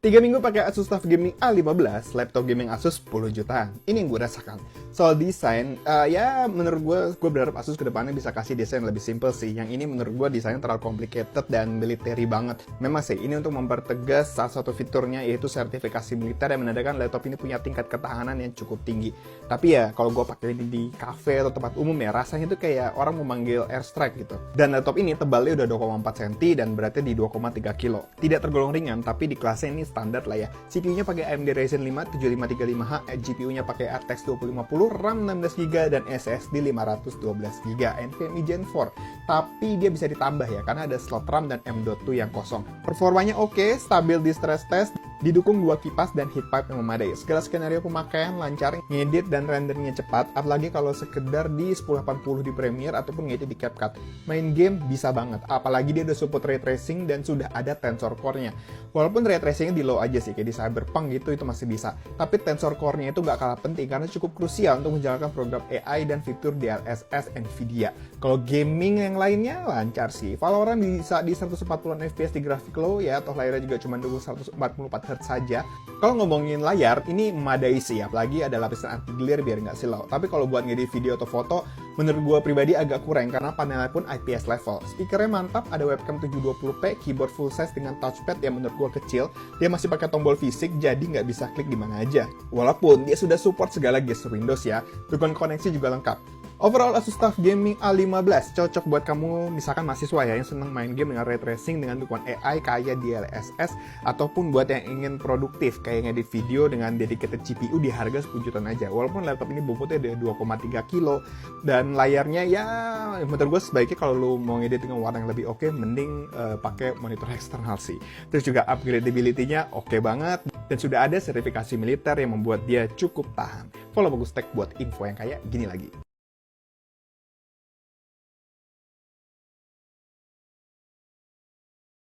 3 minggu pakai Asus TUF Gaming A15, laptop gaming Asus 10 jutaan. Ini yang gue rasakan. Soal desain, ya menurut gue berharap Asus kedepannya bisa kasih desain lebih simple sih. Yang ini menurut gue desainnya terlalu complicated dan military banget. Memang sih, ini untuk mempertegas salah satu fiturnya yaitu sertifikasi militer yang menandakan laptop ini punya tingkat ketahanan yang cukup tinggi. Tapi ya, kalau gue pakai ini di cafe atau tempat umum ya, rasanya itu kayak orang memanggil airstrike gitu. Dan laptop ini tebalnya udah 2,4 cm dan beratnya di 2,3 kilo. Tidak tergolong ringan, tapi di kelasnya ini standar lah ya. CPU-nya pakai AMD Ryzen 5 7535H, GPU-nya pakai RTX 2050, RAM 16GB dan SSD 512GB, NVMe Gen 4. Tapi dia bisa ditambah ya, karena ada slot RAM dan M.2 yang kosong. Performanya oke, stabil di stress test, didukung 2 kipas dan heat pipe yang memadai. Segala skenario pemakaian lancar, ngedit dan rendernya cepat, apalagi kalau sekedar di 1080 di Premiere ataupun ngedit di CapCut. Main game bisa banget, apalagi dia udah support ray tracing dan sudah ada Tensor Core-nya. Walaupun ray tracingnya di low aja sih, kayak di Cyberpunk gitu, itu masih bisa. Tapi Tensor Core-nya itu nggak kalah penting karena cukup krusial untuk menjalankan program AI dan fitur DLSS Nvidia. Kalau gaming yang lainnya lancar sih. Valorant bisa di 140 fps di grafik low ya, atau layarnya juga cuma 144 Hz saja. Kalau ngomongin layar, ini memadai sih, apalagi ada lapisan anti glare biar nggak silau. Tapi kalau buat ngedit video atau foto, menurut gue pribadi agak kurang karena panelnya pun IPS level. Speakernya mantap, ada webcam 720p, keyboard full size dengan touchpad yang menurut gue kecil. Dia masih pakai tombol fisik, jadi nggak bisa klik di mana aja. Walaupun dia sudah support segala gesture Windows ya, dukungan koneksi juga lengkap. Overall, Asus TUF Gaming A15 cocok buat kamu misalkan mahasiswa ya yang seneng main game dengan ray tracing dengan dukungan AI kayak DLSS, ataupun buat yang ingin produktif kayak ngedit video dengan dedicated GPU di harga 10 jutaan aja. Walaupun laptop ini bobotnya ada 2,3 kilo dan layarnya ya menurut gue sebaiknya kalau lu mau ngedit dengan warna yang lebih oke, mending pakai monitor eksternal sih. Terus juga upgradability-nya oke banget dan sudah ada sertifikasi militer yang membuat dia cukup tahan. Follow Bagus Tech buat info yang kayak gini lagi.